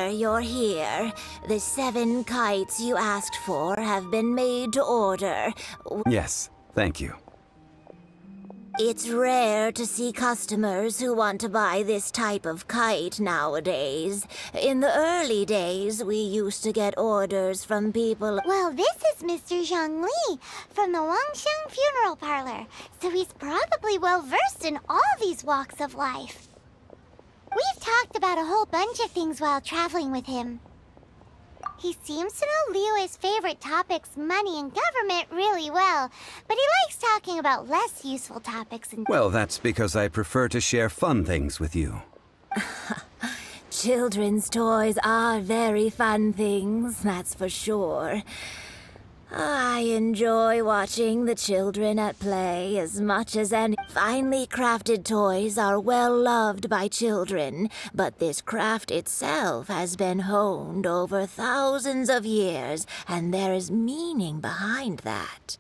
Sir, you're here. The 7 kites you asked for have been made to order. Yes, thank you. It's rare to see customers who want to buy this type of kite nowadays. In the early days, we used to get orders from people. Well, this is Mr. Zhongli from the Wangxiang Funeral Parlor, so he's probably well-versed in all these walks of life. We've talked about a whole bunch of things while traveling with him. He seems to know Liyue's favorite topics, money and government, really well, but he likes talking about less useful topics and— Well, that's because I prefer to share fun things with you. Children's toys are very fun things, that's for sure. I enjoy watching the children at play as much as any. Finely crafted toys are well loved by children, but this craft itself has been honed over thousands of years, and there is meaning behind that.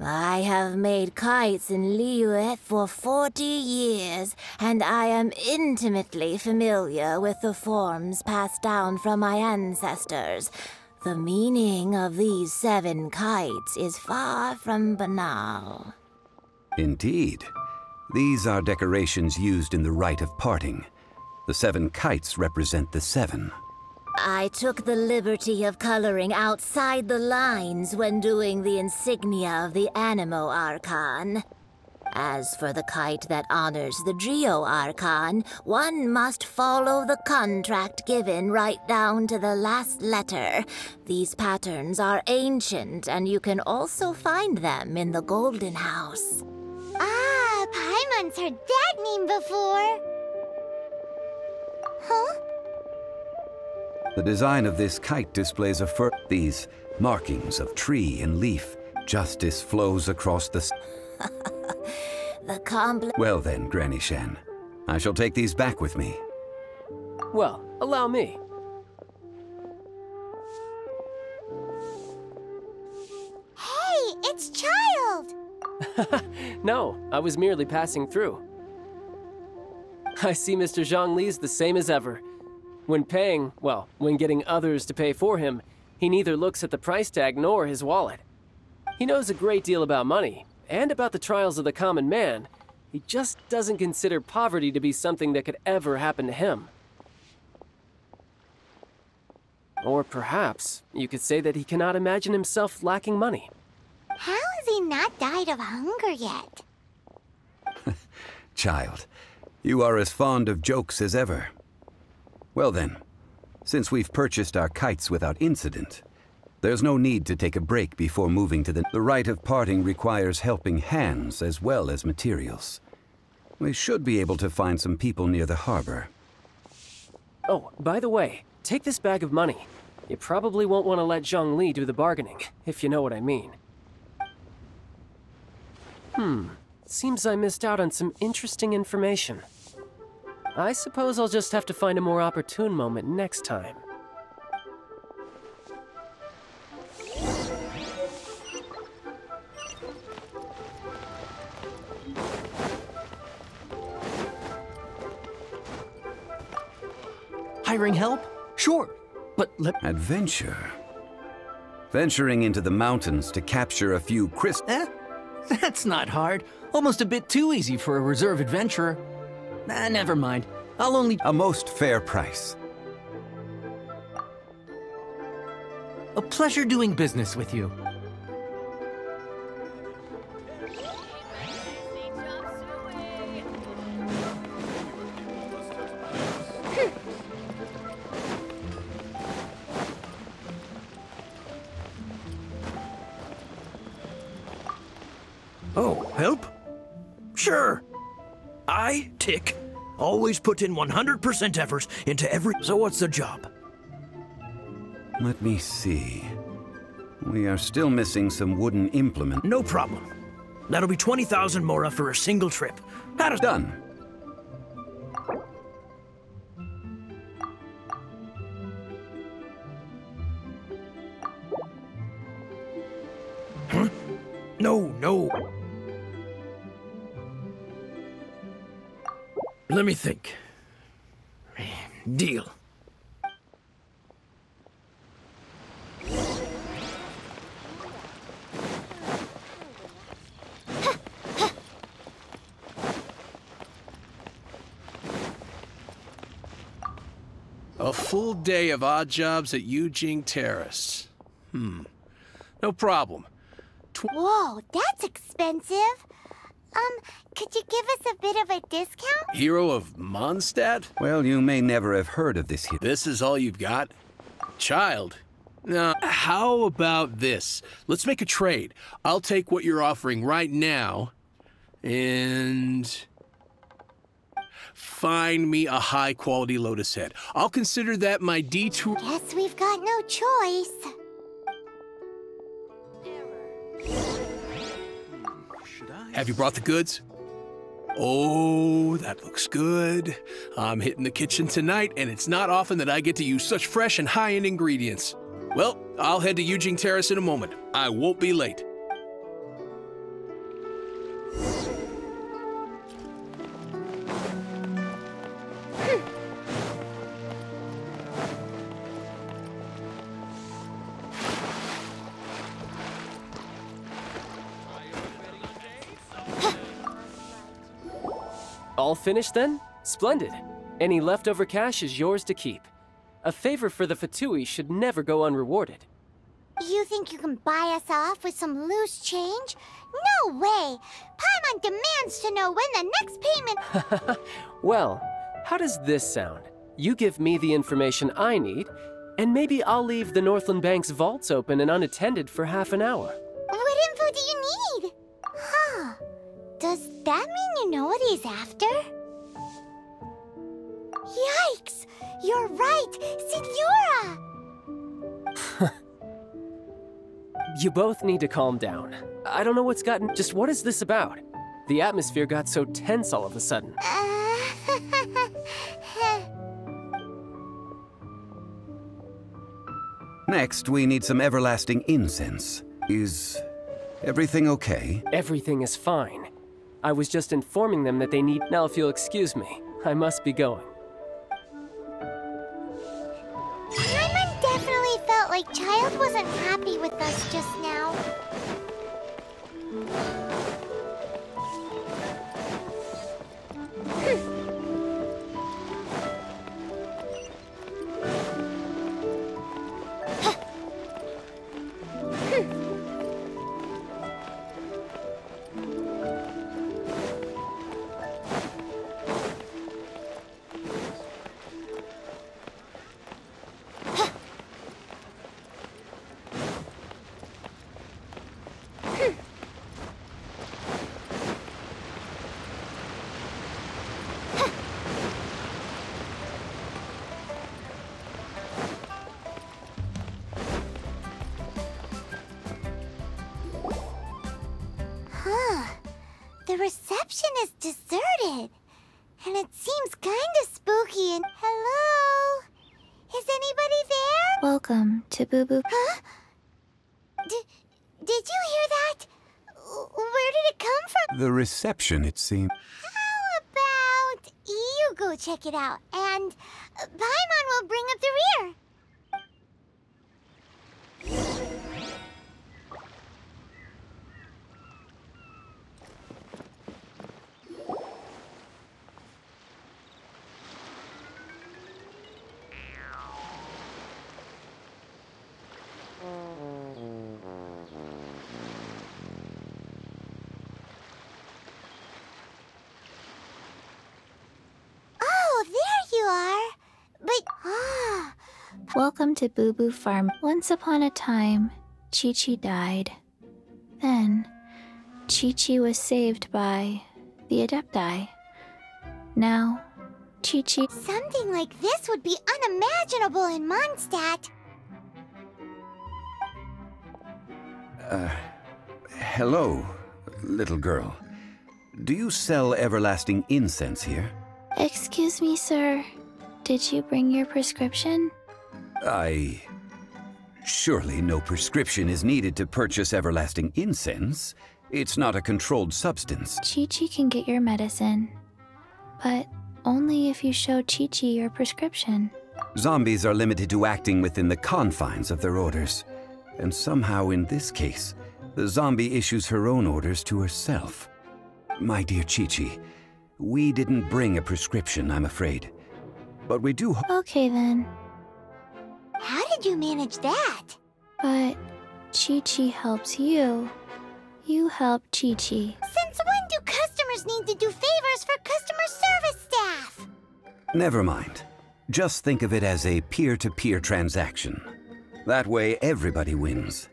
I have made kites in Liyue for 40 years, and I am intimately familiar with the forms passed down from my ancestors. The meaning of these 7 kites is far from banal. Indeed. These are decorations used in the rite of parting. The 7 kites represent the 7. I took the liberty of coloring outside the lines when doing the insignia of the Animo Archon. As for the kite that honors the Geo Archon, one must follow the contract given right down to the last letter. These patterns are ancient, and you can also find them in the Golden House. Ah, Paimon's heard that name before. Huh? The design of this kite displays these markings of tree and leaf. Justice flows across the Well then, Granny Shen, I shall take these back with me. Well, allow me. Hey, it's Child! No, I was merely passing through. I see Mr. Zhongli's the same as ever. When paying, well, when getting others to pay for him, he neither looks at the price tag nor his wallet. He knows a great deal about money, and about the trials of the common man. He just doesn't consider poverty to be something that could ever happen to him. Or perhaps you could say that he cannot imagine himself lacking money. How has he not died of hunger yet? Child, you are as fond of jokes as ever. Well then, since we've purchased our kites without incident, there's no need to take a break before moving to the rite of parting requires helping hands as well as materials. We should be able to find some people near the harbor. Oh, by the way, take this bag of money. You probably won't want to let Zhongli do the bargaining, if you know what I mean. Seems I missed out on some interesting information. I suppose I'll just have to find a more opportune moment next time. Hiring help? Sure, but Adventure? Venturing into the mountains to capture a few That's not hard. Almost a bit too easy for a reserve adventurer. Never mind. I'll only— A most fair price. A pleasure doing business with you. Oh, help? Sure. I, Tick, always put in 100% effort into every— So what's the job? Let me see. We are still missing some wooden implement. No problem. That'll be 20,000 mora for a single trip. How does— Done. Huh? No. Let me think. Deal. A full day of odd jobs at Eugene Terrace. No problem. Whoa, that's expensive. Could you give us a bit of a discount? Hero of Mondstadt? Well, you may never have heard of this hero. This is all you've got? Child. Now, how about this? Let's make a trade. I'll take what you're offering right now and find me a high-quality Lotus head. I'll consider that my detour. Guess we've got no choice. Have you brought the goods? Oh, that looks good. I'm hitting the kitchen tonight, and it's not often that I get to use such fresh and high-end ingredients. Well, I'll head to Eugene Terrace in a moment. I won't be late. All finished then? Splendid. Any leftover cash is yours to keep. A favor for the Fatui should never go unrewarded. You think you can buy us off with some loose change? No way! Paimon demands to know when the next payment— Well, how does this sound? You give me the information I need, and maybe I'll leave the Northland Bank's vaults open and unattended for half an hour. What info do you need? Huh. Does that mean you know what he's after? Yikes! You're right! Signora! You both need to calm down. I don't know what's gotten— Just what is this about? The atmosphere got so tense all of a sudden. Next, we need some everlasting incense. Is everything okay? Everything is fine. I was just informing them that they need— Now, if you'll excuse me, I must be going. Paimon definitely felt like Child wasn't happy with us just now. The reception is deserted, and it seems kinda spooky and— Hello? Is anybody there? Welcome to Boo Boo. Huh? Did you hear that? Where did it come from? The reception, it seems. How about you go check it out, and Paimon will bring up the rear. Welcome to Boo Boo Farm. Once upon a time, Chi-Chi died. Then, Chi-Chi was saved by the Adepti. Now, Chi-Chi— Something like this would be unimaginable in Mondstadt. Hello, little girl. Do you sell everlasting incense here? Excuse me, sir. Did you bring your prescription? Surely no prescription is needed to purchase everlasting incense. It's not a controlled substance. Chi-Chi can get your medicine, but only if you show Chi-Chi your prescription. Zombies are limited to acting within the confines of their orders. And somehow in this case, the zombie issues her own orders to herself. My dear Chi-Chi, we didn't bring a prescription, I'm afraid. But we do Okay then. How did you manage that? But Chi-Chi helps you. You help Chi-Chi. Since when do customers need to do favors for customer service staff? Never mind. Just think of it as a peer-to-peer transaction. That way, everybody wins.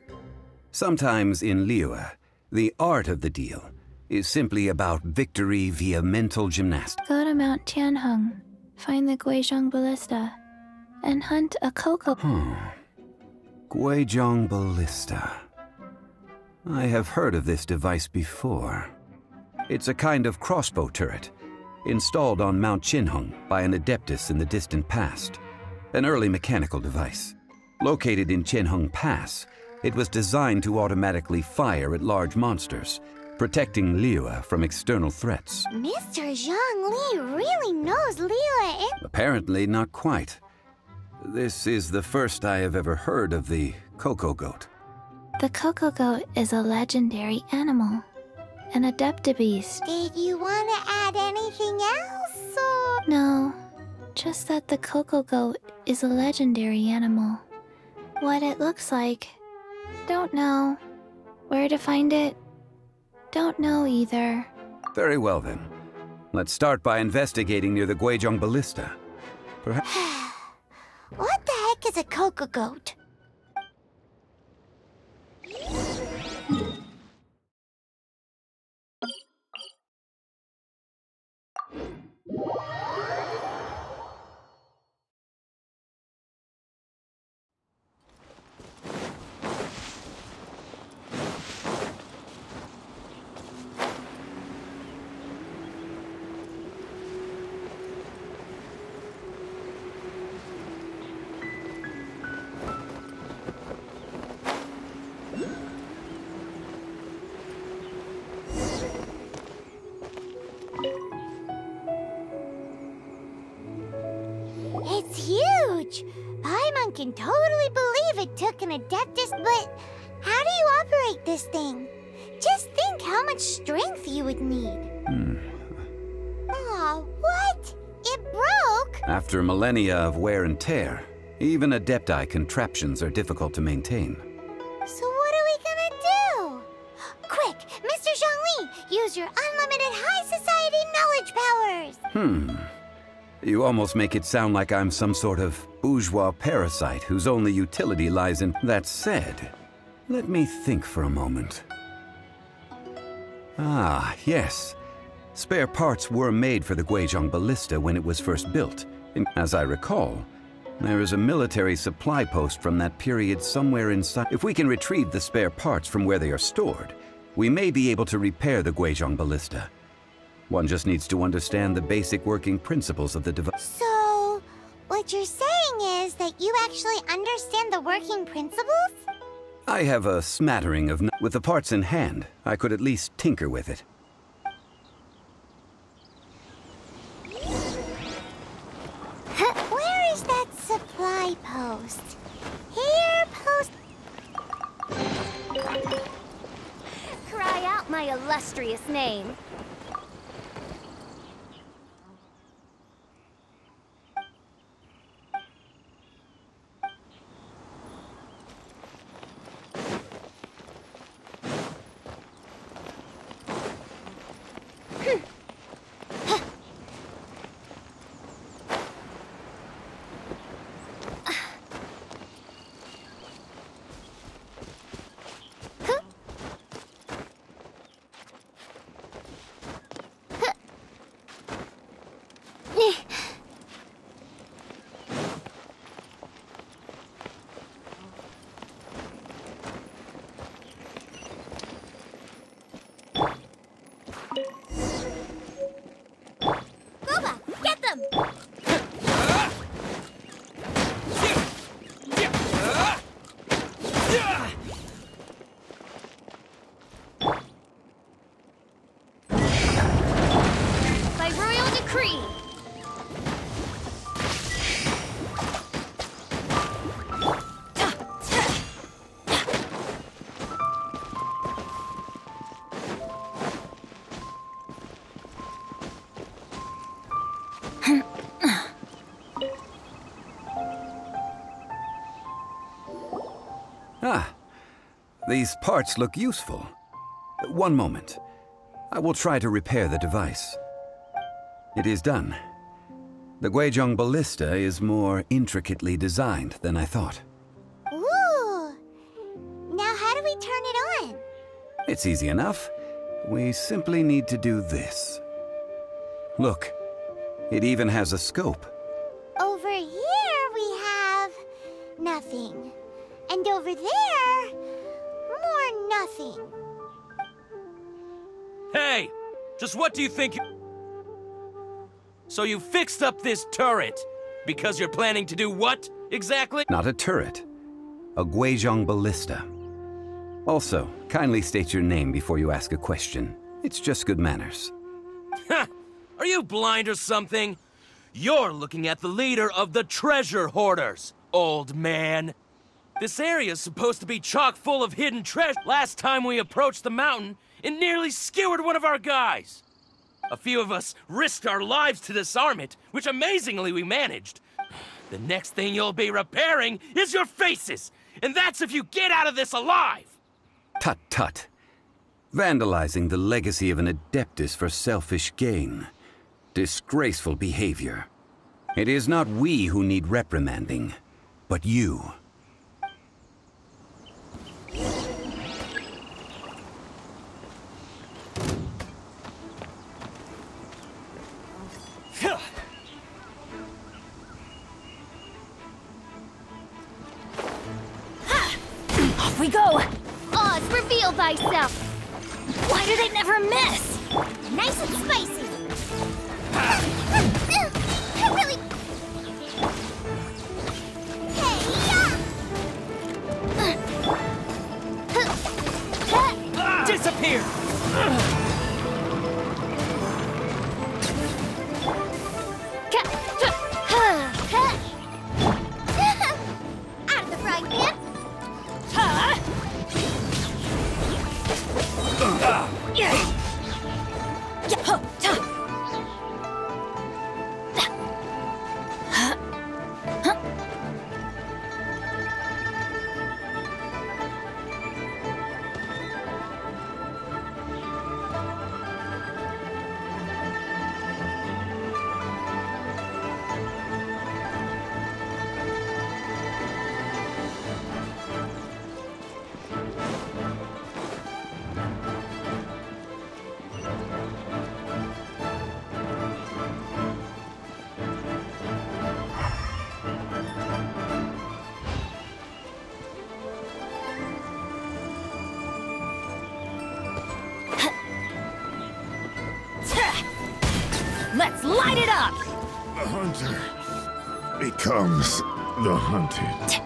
Sometimes in Liyue, the art of the deal is simply about victory via mental gymnastics. Go to Mount Tianheng, find the Guizhong Ballista, and hunt a cocoa. Guizhong Ballista. I have heard of this device before. It's a kind of crossbow turret, installed on Mount Tianheng by an adeptus in the distant past. An early mechanical device. Located in Tianheng Pass, it was designed to automatically fire at large monsters, protecting Liyue from external threats. Mr. Zhang Li really knows Liyue. Apparently not quite. This is the first I have ever heard of the Coco Goat. The cocoa goat is a legendary animal, an adeptabeast. Did you want to add anything else, or...? No, just that the cocoa goat is a legendary animal. What it looks like, don't know. Where to find it, don't know either. Very well then. Let's start by investigating near the Guizhong Ballista. Perhaps... What the heck is a cocoa goat? It's huge! Paimon can totally believe it took an Adeptus, but how do you operate this thing? Just think how much strength you would need. Aw, what? It broke? After millennia of wear and tear, even Adepti contraptions are difficult to maintain. So what are we gonna do? Quick, Mr. Zhongli, use your unlimited high society knowledge powers! You almost make it sound like I'm some sort of bourgeois parasite whose only utility lies in... That said, let me think for a moment. Ah, yes. Spare parts were made for the Guizhong Ballista when it was first built. As I recall, there is a military supply post from that period somewhere inside. If we can retrieve the spare parts from where they are stored, we may be able to repair the Guizhong Ballista. One just needs to understand the basic working principles of the device. So, what you're saying is that you actually understand the working principles? I have a smattering of... With the parts in hand, I could at least tinker with it. Where is that supply post? Here, post... Cry out my illustrious name. these parts look useful. One moment. I will try to repair the device. It is done. The Guizhong ballista is more intricately designed than I thought. Ooh! Now how do we turn it on? It's easy enough. We simply need to do this. Look, it even has a scope. Over here we have nothing. And over there, more nothing. Hey! Just what do you think you... So you fixed up this turret because you're planning to do what, exactly? Not a turret. A Guizhong ballista. Also, kindly state your name before you ask a question. It's just good manners. Ha! Are you blind or something? You're looking at the leader of the treasure hoarders, old man. This area's supposed to be chock full of hidden treasure. Last time we approached the mountain, it nearly skewered one of our guys. A few of us risked our lives to disarm it, which amazingly we managed. The next thing you'll be repairing is your faces, and that's if you get out of this alive! Tut tut. Vandalizing the legacy of an adeptus for selfish gain. Disgraceful behavior. It is not we who need reprimanding, but you. Off we go! Oz, reveal thyself! Why do they never miss? Nice and spicy. Really? Hey, Disappear! out of the frying pan. Let's light it up! The hunter becomes the hunted.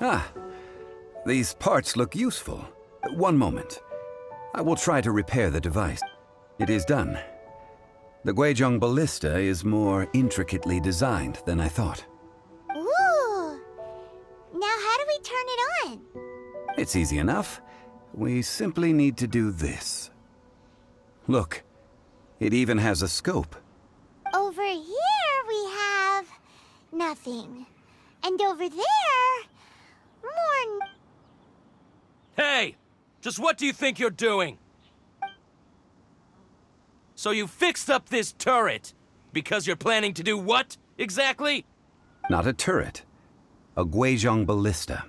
Ah, these parts look useful. One moment. I will try to repair the device. It is done. The Guizhong ballista is more intricately designed than I thought. Ooh! Now how do we turn it on? It's easy enough. We simply need to do this. Look, it even has a scope. Over here we have nothing. And over there, more... Hey! Just what do you think you're doing? So you fixed up this turret because you're planning to do what, exactly? Not a turret. A Guizhong ballista.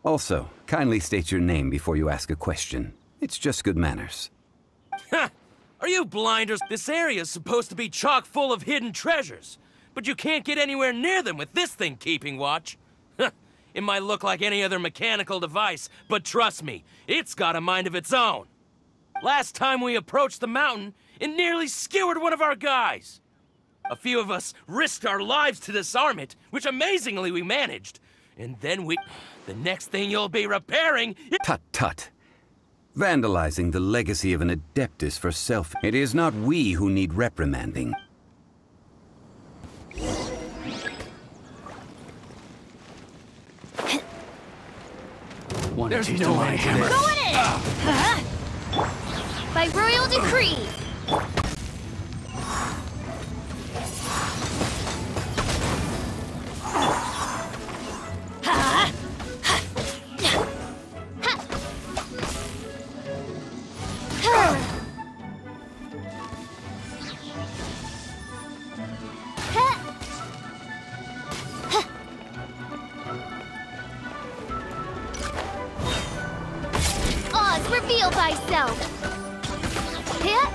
Also, kindly state your name before you ask a question. It's just good manners. Ha! Are you blind or... This area's supposed to be chock full of hidden treasures, but you can't get anywhere near them with this thing keeping watch. It might look like any other mechanical device, but trust me, it's got a mind of its own. Last time we approached the mountain, it nearly skewered one of our guys. A few of us risked our lives to disarm it, which amazingly we managed. And then the next thing you'll be repairing... Tut tut. Vandalizing the legacy of an Adeptus for self... It is not we who need reprimanding. There's no way. Going in! By royal decree! Oz, reveal thyself! Hit!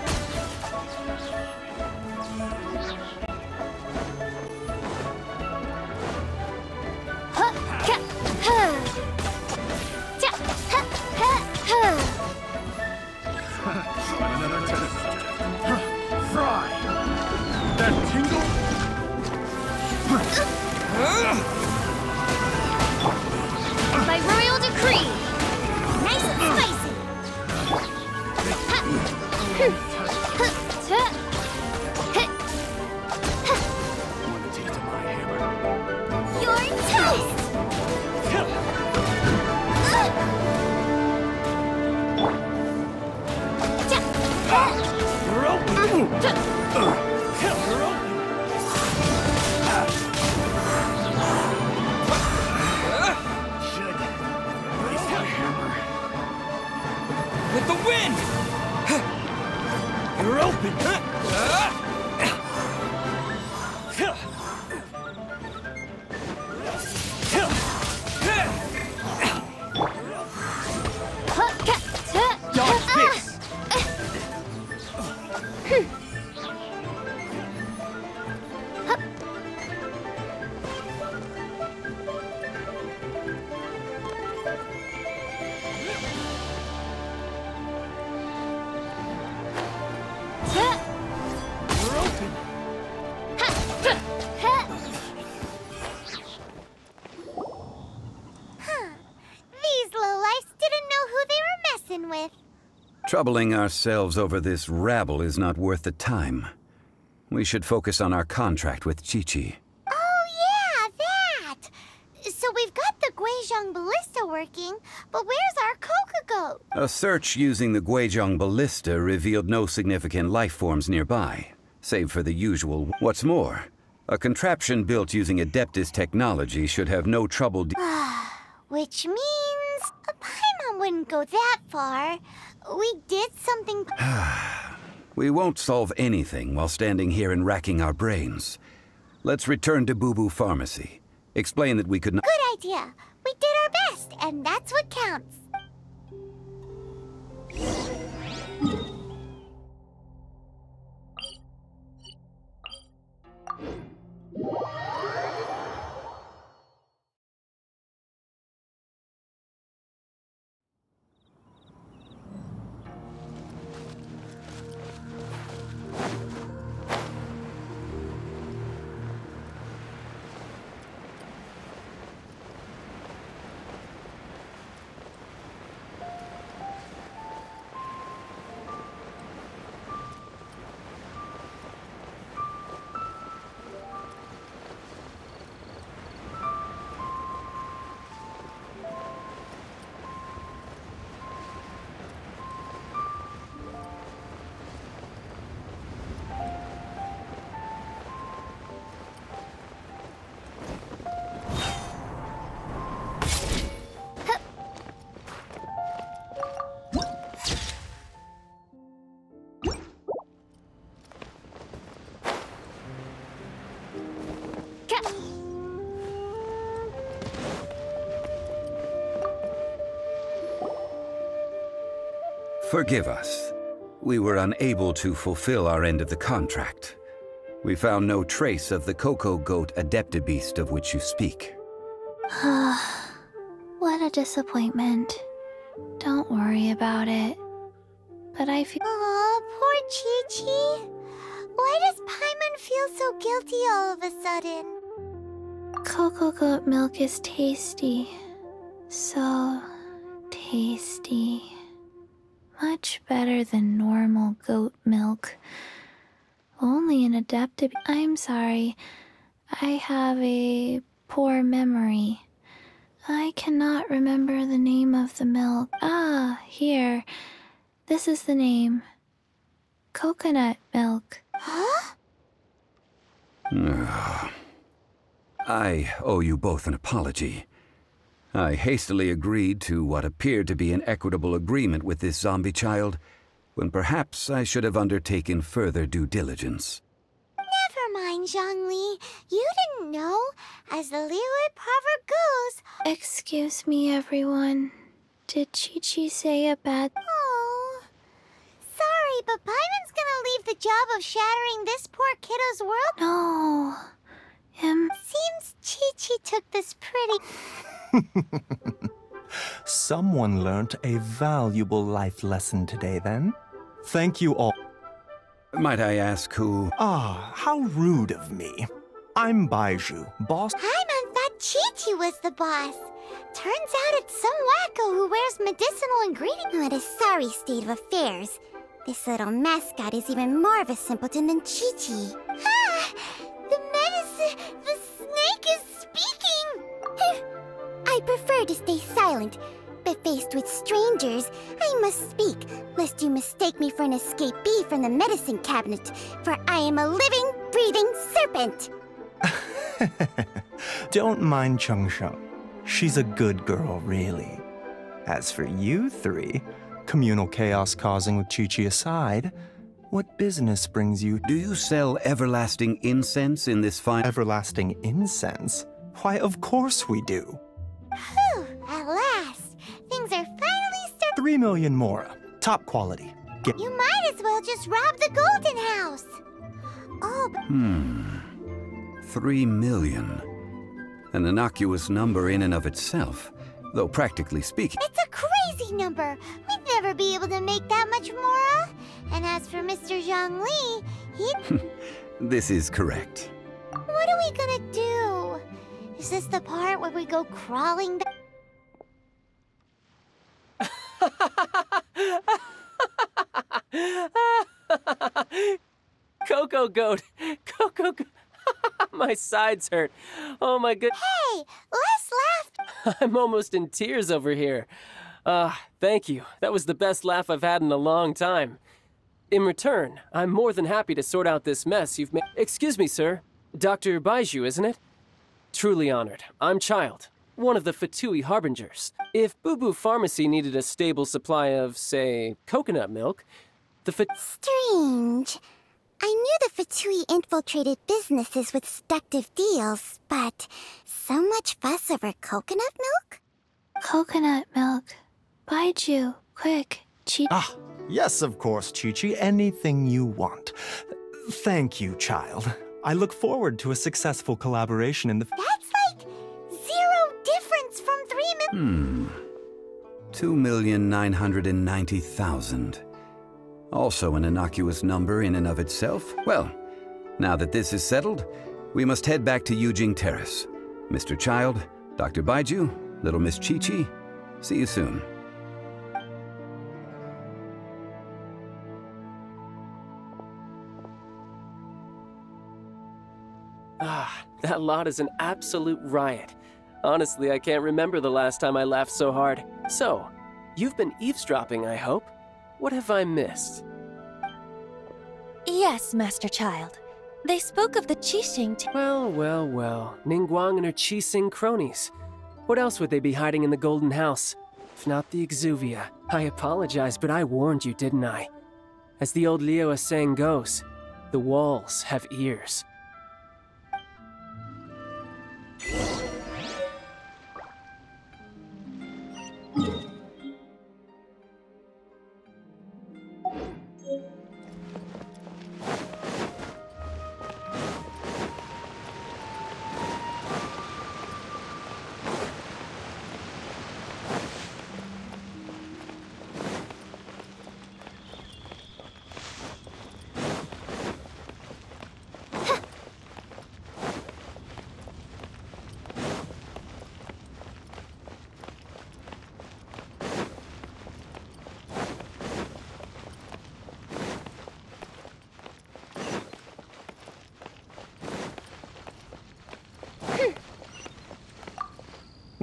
Fry! That tingle? By royal decree! Nice and spicy! Want a taste of my hammer? You're toast! You're open! You're open! Should raise my hammer. With the wind! You're open! Dodge this! You're open! These lowlifes didn't know who they were messing with. Troubling ourselves over this rabble is not worth the time. We should focus on our contract with Chi-Chi. Oh yeah, that! So we've got the Guizhong Ballista working, but where's our Coca Goat? A search using the Guizhong Ballista revealed no significant life forms nearby, save for the usual. What's more, a contraption built using Adeptus technology should have no trouble Which means a Paimon wouldn't go that far. We did something. We won't solve anything while standing here and racking our brains. Let's return to Boo Boo Pharmacy. Explain that we could not— Good idea. We did our best, and that's what counts. Forgive us. We were unable to fulfill our end of the contract. We found no trace of the Coco Goat Adeptibeast of which you speak. What a disappointment. Don't worry about it. But I feel. Aw, poor Chi-Chi. Why does Paimon feel so guilty all of a sudden? Cocoa goat milk is tasty. So tasty. Much better than normal goat milk. Only an adept to be. I'm sorry. I have a poor memory. I cannot remember the name of the milk. Ah, here. This is the name. Coconut milk. Huh? I owe you both an apology. I hastily agreed to what appeared to be an equitable agreement with this zombie child, when perhaps I should have undertaken further due diligence. Never mind, Zhongli. You didn't know. As the Liyue proverb goes... Excuse me, everyone. Did Chi-Chi say a bad... Oh... Sorry, but Paimon's gonna leave the job of shattering this poor kiddo's world. No. Seems Chi-Chi took this pretty... Someone learnt a valuable life lesson today, then. Thank you all. Might I ask who... Ah, how rude of me. I'm Baizhu, boss... Paimon thought Chi-Chi was the boss. Turns out it's some wacko who wears medicinal ingredients. What a sorry state of affairs. This little mascot is even more of a simpleton than Chi-Chi. Ah! The medicine... The snake is speaking! I prefer to stay silent, but faced with strangers, I must speak, lest you mistake me for an escapee from the medicine cabinet, for I am a living, breathing serpent! Don't mind Chengsheng. She's a good girl, really. As for you three, communal chaos causing with Chi-Chi aside, what business brings you... Do you sell everlasting incense in this fine... Everlasting incense? Why, of course we do. Whew, at last! Things are finally 3 million mora. Top quality. You might as well just rob the Golden House! Oh, 3 million. An innocuous number in and of itself, though practically speaking... It's a crazy number! We'd never be able to make that much mora! And as for Mr. Zhongli, he'd... This is correct. What are we gonna do? Is this the part where we go crawling down? Cocoa goat! Cocoa goat! My sides hurt. Oh my good. Hey, less laughter! I'm almost in tears over here. Thank you. That was the best laugh I've had in a long time. In return, I'm more than happy to sort out this mess you've made. Excuse me, sir. Dr. Baizhu, isn't it? Truly honored. I'm Child, one of the Fatui Harbingers. If Boo Boo Pharmacy needed a stable supply of, say, coconut milk, the Strange. I knew the Fatui infiltrated businesses with seductive deals, but so much fuss over coconut milk? Coconut milk. Baizhu, quick. Chi... Ah, yes, of course, Chi-Chi. Anything you want. Thank you, Child. I look forward to a successful collaboration in the... That's like 0 difference from 3 million... 2,990,000. Also an innocuous number in and of itself. Well, now that this is settled, we must head back to Yujing Terrace. Mr. Child, Dr. Baizhu, little Miss Chi-Chi, see you soon. That lot is an absolute riot. Honestly, I can't remember the last time I laughed so hard. So, you've been eavesdropping, I hope? What have I missed? Yes, Master Child. They spoke of the Qixing... Well. Ningguang and her Qixing cronies. What else would they be hiding in the Golden House? If not the Exuvia. I apologize, but I warned you, didn't I? As the old Liyue saying goes, the walls have ears.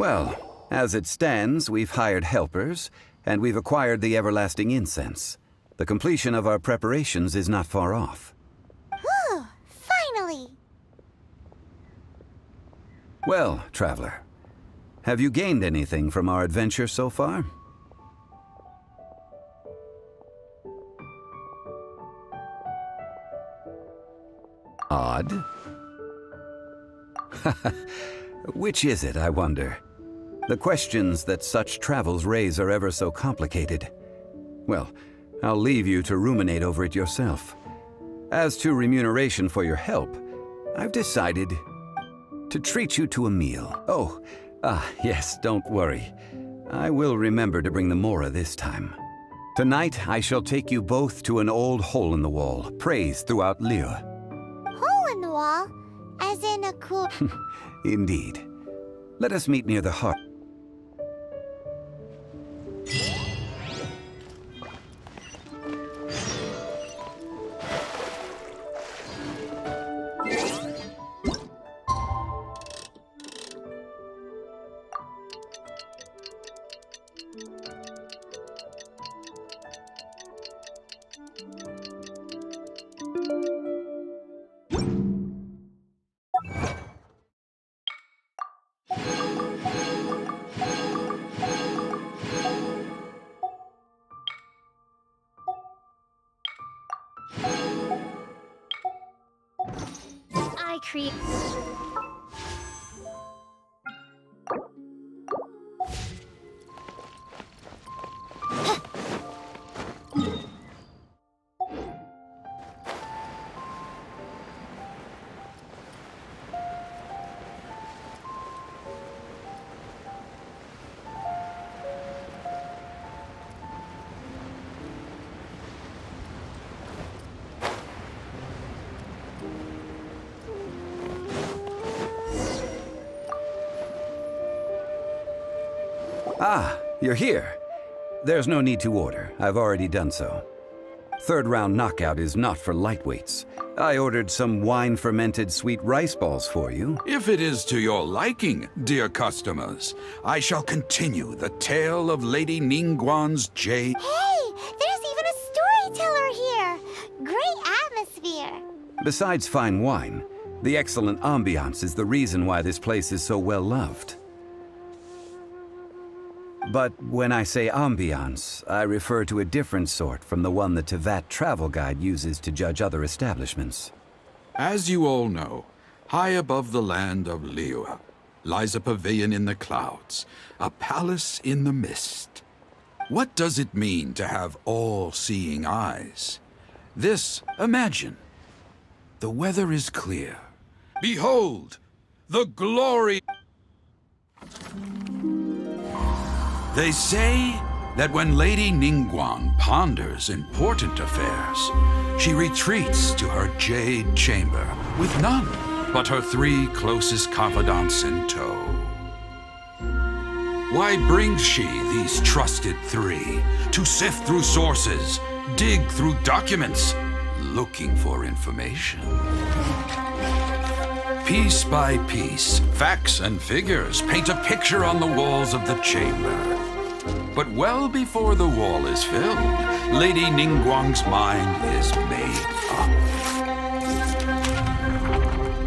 Well, as it stands, we've hired helpers, and we've acquired the everlasting incense. The completion of our preparations is not far off. Whew, finally! Well, traveler, have you gained anything from our adventure so far? Odd. Which is it, I wonder? The questions that such travels raise are ever so complicated. Well, I'll leave you to ruminate over it yourself. As to remuneration for your help, I've decided to treat you to a meal. Oh, yes, don't worry. I will remember to bring the Mora this time. Tonight, I shall take you both to an old hole in the wall, praised throughout Liyue. Hole in the wall? As in a cool... Indeed. Let us meet near the heart. I creep. Ah, you're here. There's no need to order. I've already done so. Third round knockout is not for lightweights. I ordered some wine-fermented sweet rice balls for you. If it is to your liking, dear customers, I shall continue the tale of Lady Ningguang's jade. Hey, there's even a storyteller here! Great atmosphere! Besides fine wine, the excellent ambiance is the reason why this place is so well loved. But when I say ambiance, I refer to a different sort from the one the Teyvat travel guide uses to judge other establishments. As you all know, high above the land of Liyue lies a pavilion in the clouds, a palace in the mist. What does it mean to have all-seeing eyes? This, imagine. The weather is clear. Behold, the glory... They say that when Lady Ningguang ponders important affairs, she retreats to her jade chamber with none but her 3 closest confidants in tow. Why brings she these trusted 3 to sift through sources, dig through documents, looking for information? Piece by piece, facts and figures paint a picture on the walls of the chamber. But well before the wall is filled, Lady Ningguang's mind is made up.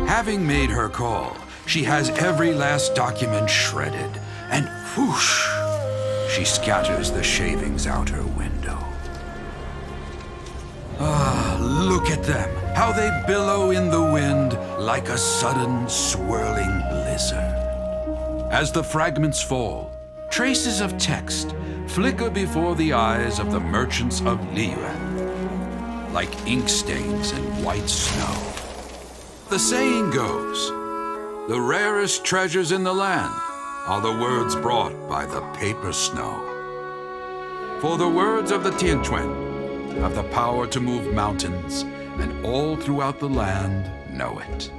Having made her call, she has every last document shredded, and whoosh, she scatters the shavings out her window. Ah, look at them, how they billow in the wind like a sudden swirling blizzard. As the fragments fall, traces of text flicker before the eyes of the merchants of Liyue, like ink stains in white snow. The saying goes, the rarest treasures in the land are the words brought by the paper snow. For the words of the Tianquan have the power to move mountains, and all throughout the land know it.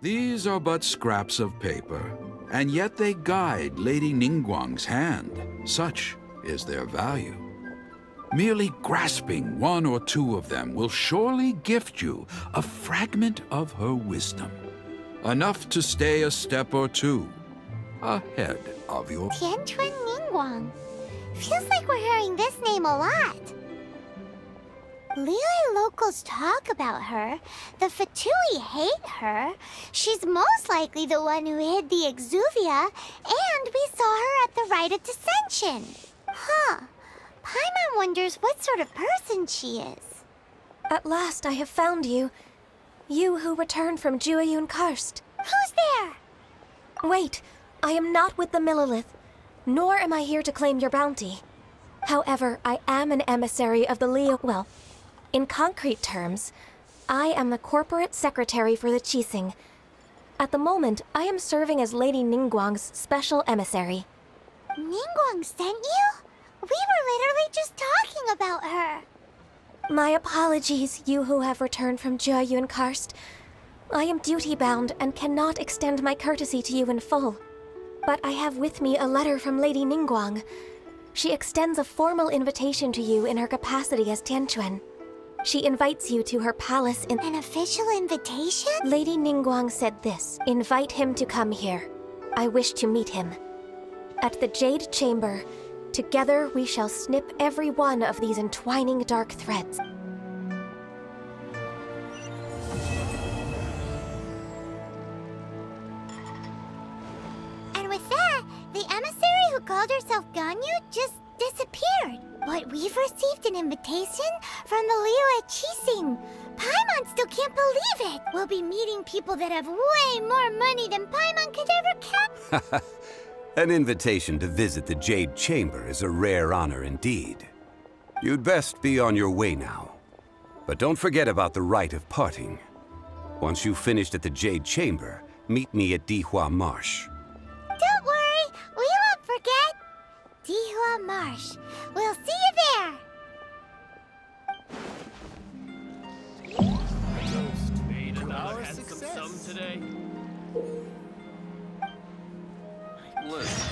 These are but scraps of paper, and yet they guide Lady Ningguang's hand. Such is their value. Merely grasping one or two of them will surely gift you a fragment of her wisdom. Enough to stay a step or two ahead of your... Tianquan Ningguang. Feels like we're hearing this name a lot. Liyue locals talk about her. The Fatui hate her. She's most likely the one who hid the Exuvia, and we saw her at the Rite of Dissension. Huh. Paimon wonders what sort of person she is. At last I have found you. You who returned from Jueyun Karst. Who's there? Wait, I am not with the Millelith, nor am I here to claim your bounty. However, I am an emissary of the Liyue. Well, in concrete terms, I am the corporate secretary for the Qixing. At the moment, I am serving as Lady Ningguang's special emissary. Ningguang sent you? We were literally just talking about her. My apologies, you who have returned from Jueyun Karst. I am duty-bound and cannot extend my courtesy to you in full. But I have with me a letter from Lady Ningguang. She extends a formal invitation to you in her capacity as Tianquan. She invites you to her palace in... An official invitation? Lady Ningguang said this. Invite him to come here. I wish to meet him. At the Jade Chamber, together we shall snip every one of these entwining dark threads. And with that, the emissary who called herself Ganyu just disappeared. But we've received an invitation from the Liyue Qixing. Paimon still can't believe it. We'll be meeting people that have way more money than Paimon could ever count. An invitation to visit the Jade Chamber is a rare honor indeed. You'd best be on your way now. But don't forget about the rite of parting. Once you've finished at the Jade Chamber, meet me at Dihua Marsh. Don't worry, we won't forget. Dihua Marsh. We'll see you there. Today. Listen.